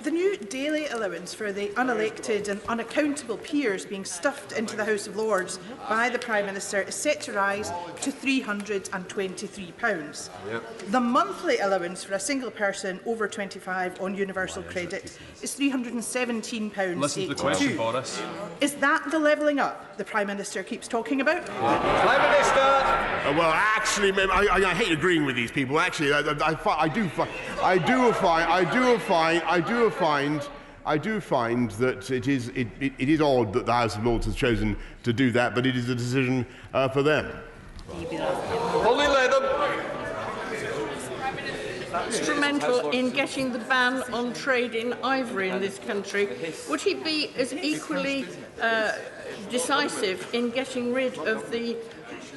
The new daily allowance for the unelected and unaccountable peers being stuffed into the House of Lords by the Prime Minister is set to rise to £323. Yep. The monthly allowance for a single person over 25 on universal credit is £317.82. Listen to the question, Boris. Is that the levelling up the Prime Minister keeps talking about? Prime Minister! Well, actually, I hate agreeing with these people. Actually, I do find that it is odd that the House of Lords has chosen to do that, but it is a decision for them. Holly Latham. Instrumental in getting the ban on trade in ivory in this country. Would he be as equally decisive in getting rid of the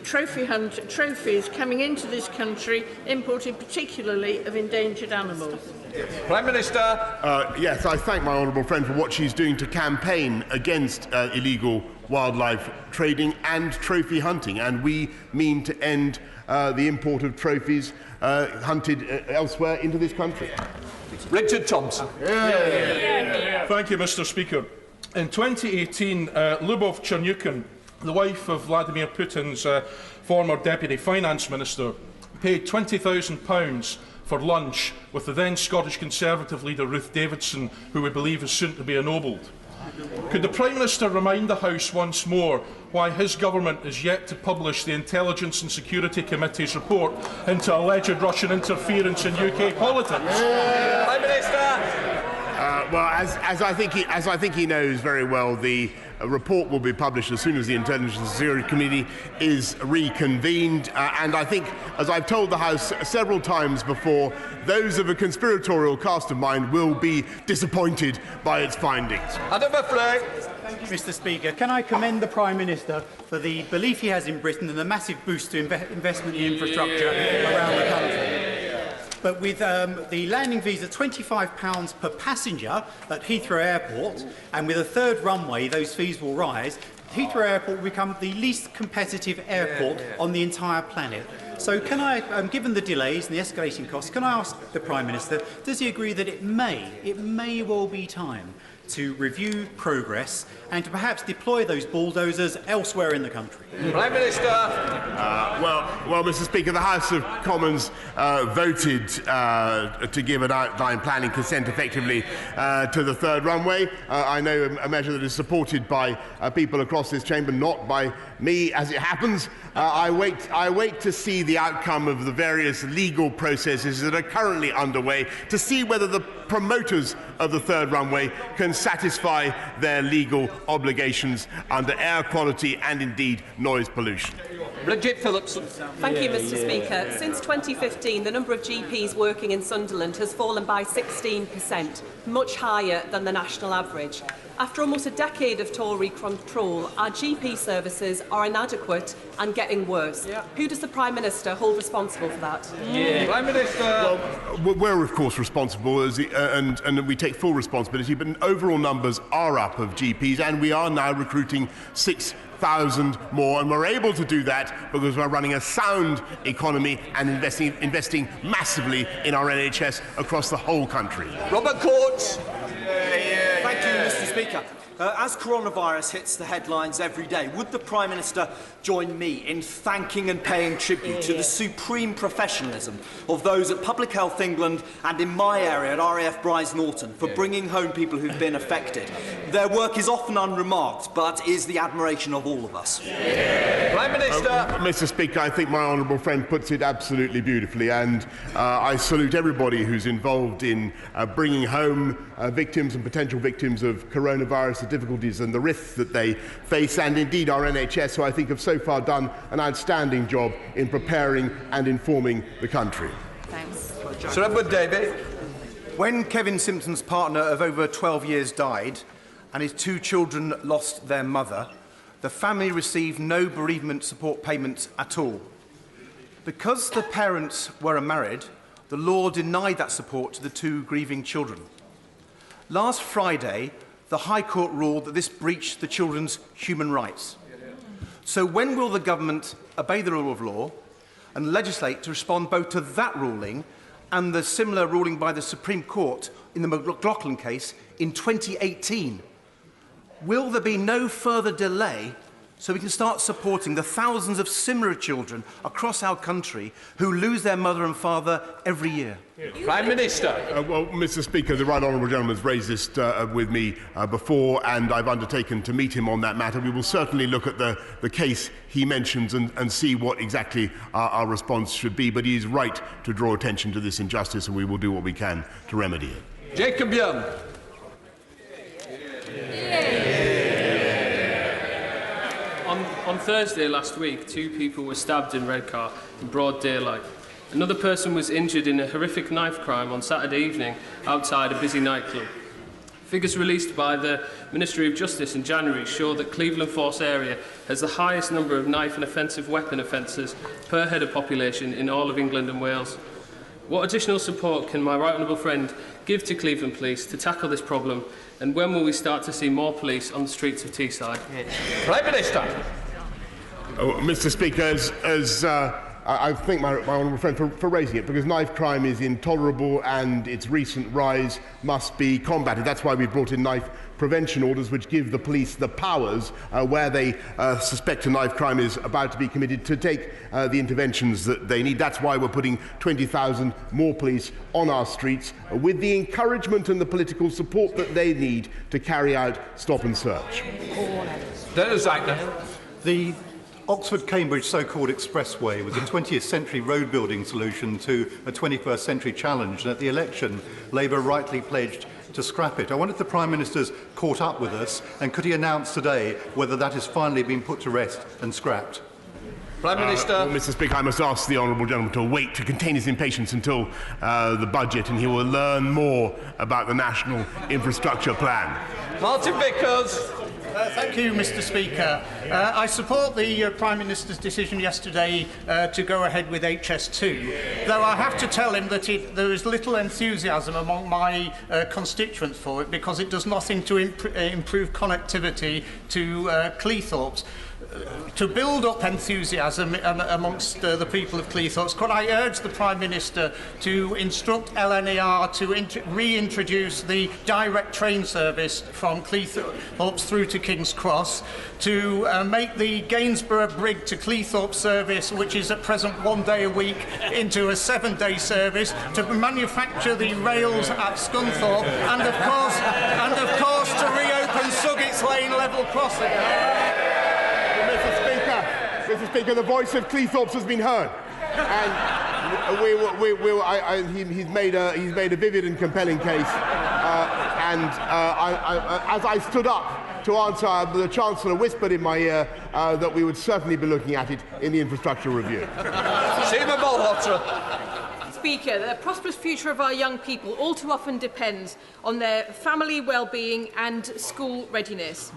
trophies coming into this country, imported particularly of endangered animals? Prime Minister. Yes, I thank my honourable friend for what she's doing to campaign against illegal wildlife trading and trophy hunting, and we mean to end the import of trophies hunted elsewhere into this country. Richard Thompson. Thank you, Mr. Speaker. In 2018, Lyubov Chernyukin, the wife of Vladimir Putin's former Deputy Finance Minister, paid £20,000 for lunch with the then Scottish Conservative leader Ruth Davidson, who we believe is soon to be ennobled. Could the Prime Minister remind the House once more why his government is yet to publish the Intelligence and Security Committee's report into alleged Russian interference in UK politics? Prime Minister. Well, as I think he knows very well, the report will be published as soon as the Intelligence and Security Committee is reconvened. And I think, as I've told the House several times before, those of a conspiratorial cast of mind will be disappointed by its findings. Adam Frey. Thank you, Mr. Speaker. Can I commend the Prime Minister for the belief he has in Britain and the massive boost to investment in infrastructure around the country. But with the landing fees at £25 per passenger at Heathrow Airport, and with a third runway, those fees will rise. Heathrow Airport will become the least competitive airport on the entire planet. So can I, given the delays and the escalating costs, can I ask the Prime Minister, does he agree that it may well be time to review progress and to perhaps deploy those bulldozers elsewhere in the country? Prime Minister. Well, Mr. Speaker, the House of Commons voted to give an outline planning consent effectively to the third runway. I know a measure that is supported by people across this chamber, not by me, as it happens. I wait to see the outcome of the various legal processes that are currently underway to see whether the promoters of the third runway can satisfy their legal obligations under air quality and indeed noise pollution. Bridget Phillips. Thank you, Mr. Speaker. Since 2015, the number of GPs working in Sunderland has fallen by 16%, much higher than the national average. After almost a decade of Tory control, our GP services are inadequate and getting worse. Who does the Prime Minister hold responsible for that? Prime Minister. Well, we're of course responsible, and we take full responsibility, but overall numbers are up of GPs, and we are now recruiting 6,000 more, and we're able to do that because we're running a sound economy and investing massively in our NHS across the whole country. Robert Courts. Thank you, Mr. Speaker. As coronavirus hits the headlines every day, would the Prime Minister join me in thanking and paying tribute to the supreme professionalism of those at Public Health England and in my area at RAF Bryce Norton for bringing home people who've been affected? Their work is often unremarked, but is the admiration of all of us. Prime Minister. Mr. Speaker, I think my honourable friend puts it absolutely beautifully, and I salute everybody who's involved in bringing home victims and potential victims of coronavirus, the difficulties and the risks that they face, and indeed our NHS, who I think have so far done an outstanding job in preparing and informing the country. Thanks. Sir Edward Davey. When Kevin Simpson's partner of over 12 years died and his two children lost their mother, the family received no bereavement support payments at all. Because the parents were unmarried, the law denied that support to the two grieving children. Last Friday, the High Court ruled that this breached the children's human rights. So when will the government obey the rule of law and legislate to respond both to that ruling and the similar ruling by the Supreme Court in the McLaughlin case in 2018? Will there be no further delay so we can start supporting the thousands of similar children across our country who lose their mother and father every year? Prime Minister. Well, Mr. Speaker, the right honourable gentleman has raised this with me before, and I've undertaken to meet him on that matter. We will certainly look at the case he mentions and see what exactly our response should be. But he is right to draw attention to this injustice, and we will do what we can to remedy it. Jacob Young. On Thursday last week, 2 people were stabbed in Redcar in broad daylight. Another person was injured in a horrific knife crime on Saturday evening outside a busy nightclub. Figures released by the Ministry of Justice in January show that Cleveland Force area has the highest number of knife and offensive weapon offences per head of population in all of England and Wales. What additional support can my right honourable friend give to Cleveland Police to tackle this problem, and when will we start to see more police on the streets of Teesside? Prime Minister. Mr. Speaker, I thank my honourable friend for raising it, because knife crime is intolerable and its recent rise must be combated. That's why we've brought in knife prevention orders, which give the police the powers where they suspect a knife crime is about to be committed to take the interventions that they need. That's why we're putting 20,000 more police on our streets with the encouragement and the political support that they need to carry out stop and search. The Oxford-Cambridge so-called expressway was a 20th century road building solution to a 21st century challenge, and at the election, Labour rightly pledged to scrap it. I wonder if the Prime Minister's caught up with us, and could he announce today whether that has finally been put to rest and scrapped? Prime Minister. Well, Mr. Speaker, I must ask the honourable gentleman to wait, to contain his impatience until the budget, and he will learn more about the National Infrastructure Plan. Martin Vickers. Thank you, Mr. Speaker. I support the Prime Minister's decision yesterday to go ahead with HS2, though I have to tell him that there is little enthusiasm among my constituents for it, because it does nothing to improve connectivity to Cleethorpes. To build up enthusiasm amongst the people of Cleethorpes, could I urge the Prime Minister to instruct LNER to reintroduce the direct train service from Cleethorpes through to King's Cross, to make the Gainsborough Brig to Cleethorpes service, which is at present 1 day a week, into a 7-day service, to manufacture the rails at Scunthorpe, and of course to reopen Suggett's Lane level crossing. Mr. Speaker, the voice of Cleethorpes has been heard, and he's made a vivid and compelling case. As I stood up to answer, the Chancellor whispered in my ear that we would certainly be looking at it in the infrastructure review. Speaker, the prosperous future of our young people all too often depends on their family well-being and school readiness.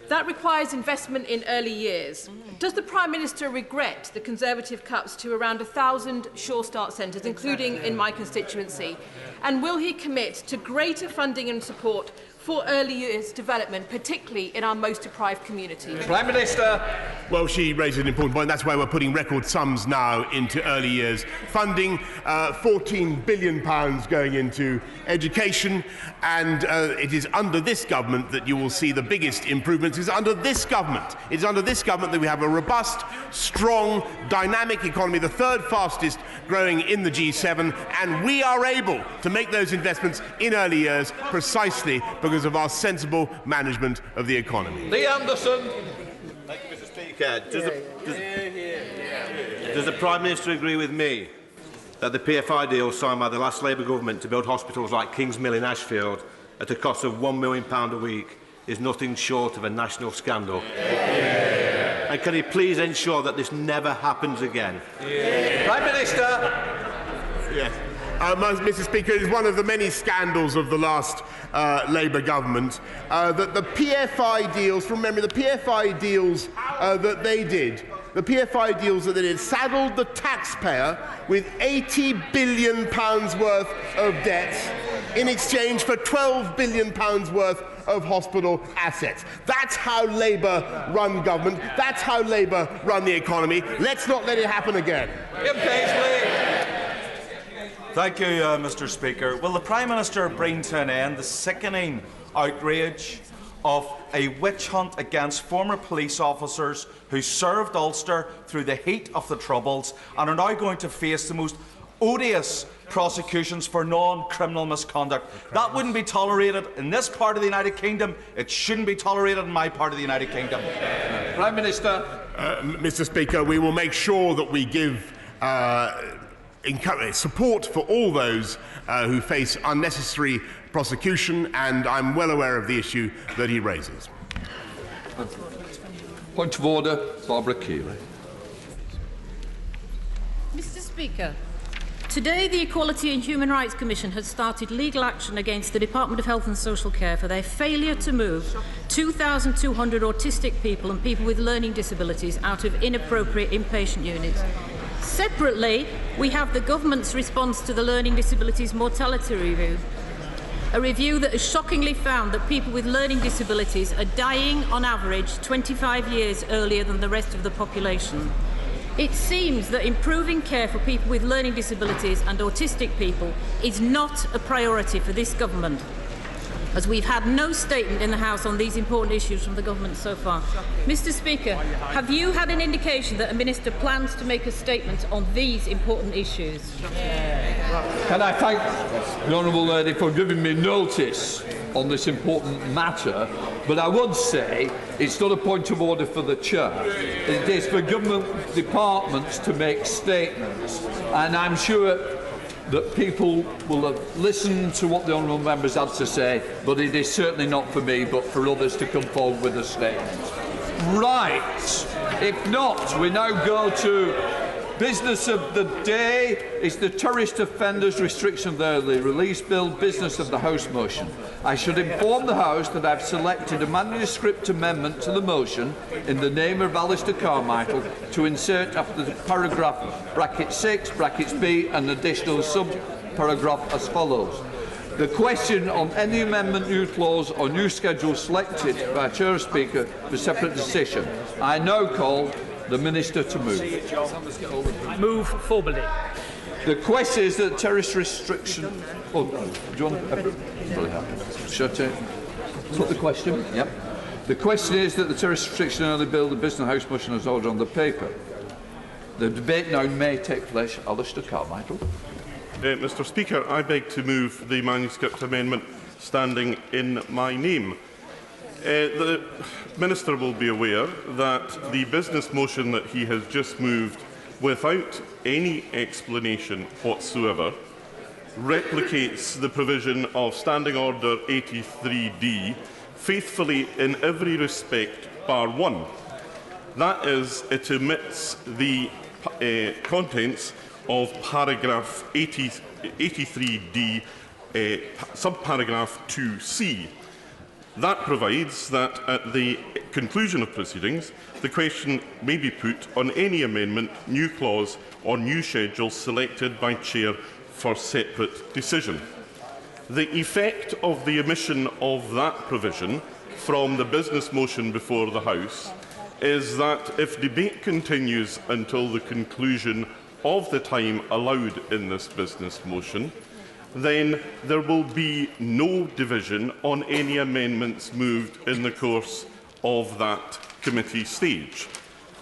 That requires investment in early years. Does the Prime Minister regret the Conservative cuts to around 1,000 Sure Start centres, including in my constituency? And will he commit to greater funding and support for early years development, particularly in our most deprived communities? Prime Minister. Well, she raises an important point. That's why we're putting record sums now into early years funding, £14 billion going into education, and it is under this government that you will see the biggest improvements. It's under this government. It's under this government that we have a robust, strong, dynamic economy, the third fastest growing in the G7, and we are able to make those investments in early years precisely because of our sensible management of the economy. Lee Anderson. Thank you, Mr. Speaker. Does the Prime Minister agree with me that the PFI deal signed by the last Labour government to build hospitals like King's Mill in Ashfield at a cost of £1 million a week is nothing short of a national scandal? And can he please ensure that this never happens again? Prime Minister. Yes. Mr. Speaker, it is one of the many scandals of the last Labour government that the PFI deals, from memory, the PFI deals that they did, saddled the taxpayer with £80 billion worth of debt in exchange for £12 billion worth of hospital assets. That's how Labour run government. That's how Labour run the economy. Let's not let it happen again. Thank you, Mr. Speaker. Will the Prime Minister bring to an end the sickening outrage of a witch hunt against former police officers who served Ulster through the heat of the Troubles and are now going to face the most odious prosecutions for non-criminal misconduct? That wouldn't be tolerated in this part of the United Kingdom. It shouldn't be tolerated in my part of the United Kingdom. Prime Minister. Mr. Speaker, we will make sure that we give support for all those who face unnecessary prosecution, and I'm well aware of the issue that he raises. Point of order, Barbara Keeley. Mr. Speaker, today the Equality and Human Rights Commission has started legal action against the Department of Health and Social Care for their failure to move 2,200 autistic people and people with learning disabilities out of inappropriate inpatient units. Separately, we have the government's response to the Learning Disabilities Mortality Review, a review that has shockingly found that people with learning disabilities are dying on average 25 years earlier than the rest of the population. It seems that improving care for people with learning disabilities and autistic people is not a priority for this government, as we've had no statement in the House on these important issues from the government so far. Mr. Speaker, have you had an indication that a minister plans to make a statement on these important issues? Can I thank the honourable lady for giving me notice on this important matter, but I would say it's not a point of order for the Chair. It is for government departments to make statements, and I'm sure that people will have listened to what the honourable members had to say, but it is certainly not for me, but for others to come forward with a statement. Right. If not, we now go to business of the day. Is the Terrorist Offenders Restriction of Early Release Bill, business of the House motion. I should inform the House that I've selected a manuscript amendment to the motion in the name of Alistair Carmichael to insert after the paragraph bracket 6, brackets B, an additional sub-paragraph as follows. The question on any amendment, new clause or new schedule selected by Chair or Speaker for separate decision. I now call the Minister to move. Move formally. The question is that terrorist restriction. Oh, do you want shut it? Put the question. Yep. The question is that the terrorist restriction early bill, the business house motion, is ordered on the paper. The debate now may take place. Alistair Carmichael. Mr. Speaker, I beg to move the manuscript amendment standing in my name. The Minister will be aware that the business motion that he has just moved, without any explanation whatsoever, replicates the provision of Standing Order 83D faithfully in every respect bar one. That is, it omits the contents of paragraph 83D, subparagraph 2C. That provides that at the conclusion of proceedings, the question may be put on any amendment, new clause or new schedule selected by Chair for separate decision. The effect of the omission of that provision from the business motion before the House is that if debate continues until the conclusion of the time allowed in this business motion, then there will be no division on any amendments moved in the course of that committee stage.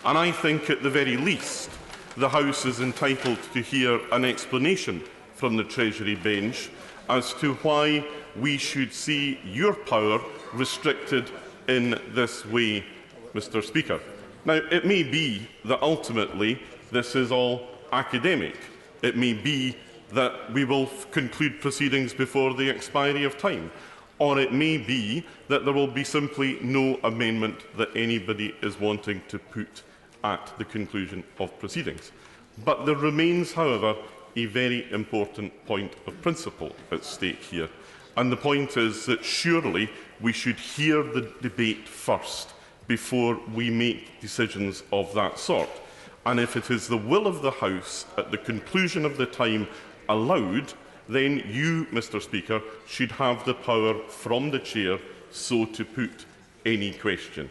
And I think at the very least the House is entitled to hear an explanation from the Treasury bench as to why we should see your power restricted in this way, Mr. Speaker. Now, it may be that ultimately this is all academic. It may be that we will conclude proceedings before the expiry of time, or it may be that there will be simply no amendment that anybody is wanting to put at the conclusion of proceedings. But there remains, however, a very important point of principle at stake here. And the point is that surely we should hear the debate first before we make decisions of that sort. And if it is the will of the House at the conclusion of the time allowed, then you, Mr Speaker, should have the power from the Chair so to put any question.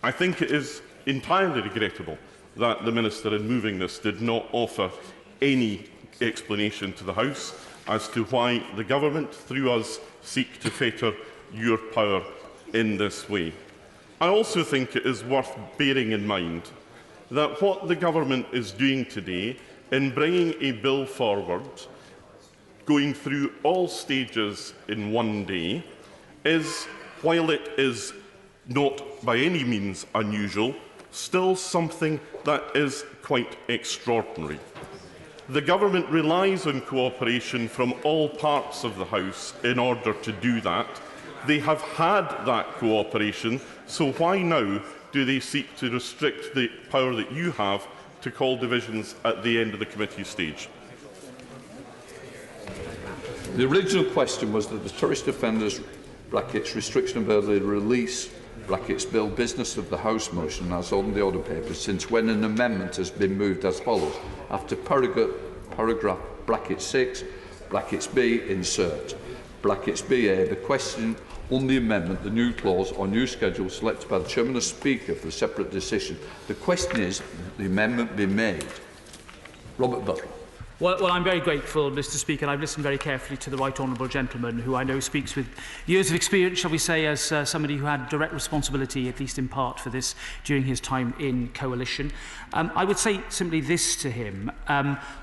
I think it is entirely regrettable that the Minister, in moving this, did not offer any explanation to the House as to why the Government, through us, seek to fetter your power in this way. I also think it is worth bearing in mind that what the Government is doing today in bringing a bill forward, going through all stages in one day, is, while it is not by any means unusual, still something that is quite extraordinary. The Government relies on cooperation from all parts of the House in order to do that. They have had that cooperation, so why now do they seek to restrict the power that you have to call divisions at the end of the committee stage? The original question was that the tourist offenders (restriction of early release) bill business of the House motion as on the order paper, since when an amendment has been moved as follows: after paragraph (6) (b) insert (ba) the question on the amendment, the new clause or new schedule selected by the Chairman or Speaker for a separate decision. The question is that the amendment be made. Robert Butler. Well, I'm very grateful, Mr Speaker. I've listened very carefully to the right honourable gentleman, who I know speaks with years of experience, shall we say, as somebody who had direct responsibility, at least in part, for this during his time in coalition. I would say simply this to him.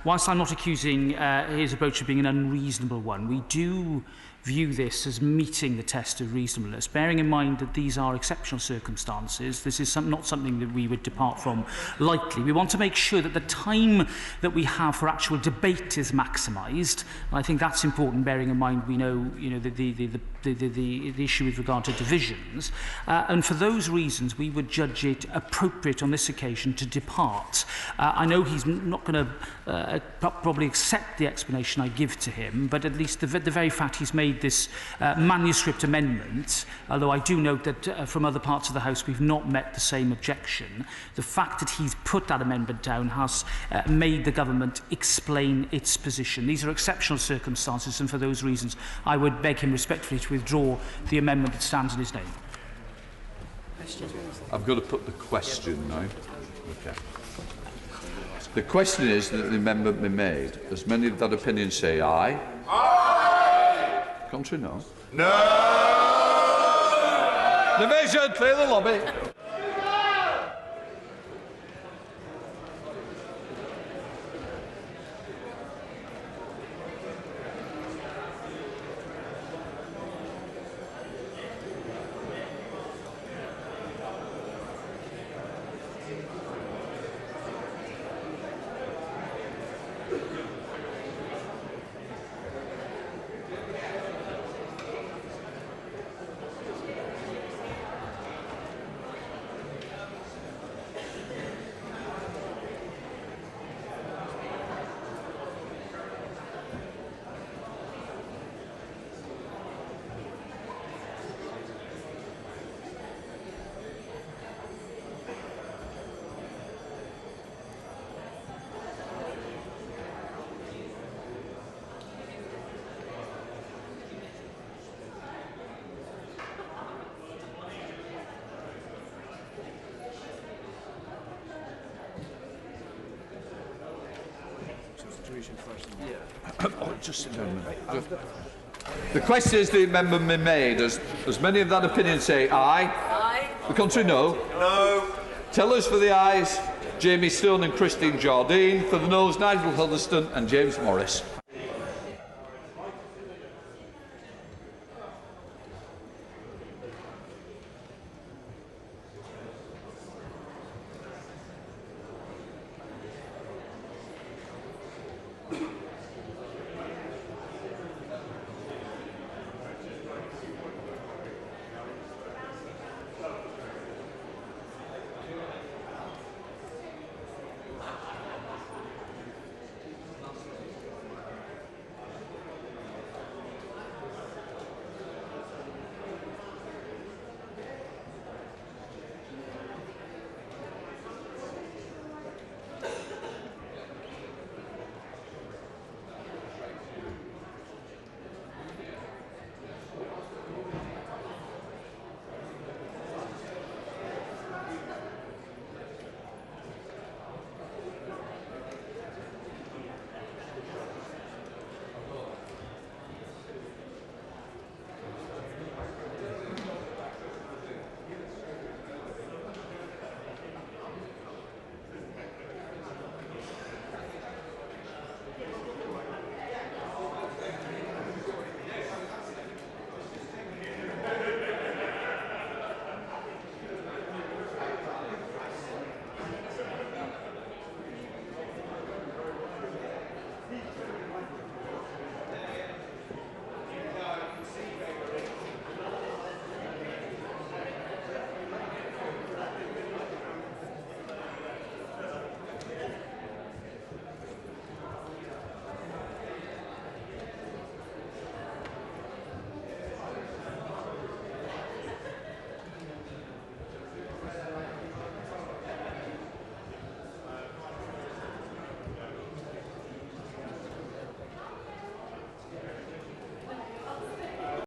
Whilst I'm not accusing his approach of being an unreasonable one, we do view this as meeting the test of reasonableness, bearing in mind that these are exceptional circumstances. This is not something that we would depart from lightly. We want to make sure that the time that we have for actual debate is maximised. I think that's important, bearing in mind we know, the issue with regard to divisions. And for those reasons, we would judge it appropriate on this occasion to depart. I know he's not going to probably accept the explanation I give to him, but at least the very fact he's made this manuscript amendment, although I do note that from other parts of the House we've not met the same objection, the fact that he's put that amendment down has made the Government explain its position. These are exceptional circumstances, and for those reasons I would beg him respectfully to withdraw the amendment that stands in his name. I've got to put the question now. Okay. The question is that the amendment be made. As many of that opinion say aye. Aye! Contrary, no. No! Division, clear the lobby. Just sit down a minute. The question is the amendment be made. As many of that opinion say aye. Aye. The contrary, no. No. Tellers for the ayes, Jamie Stone and Christine Jardine. For the noes, Nigel Huddleston and James Morris.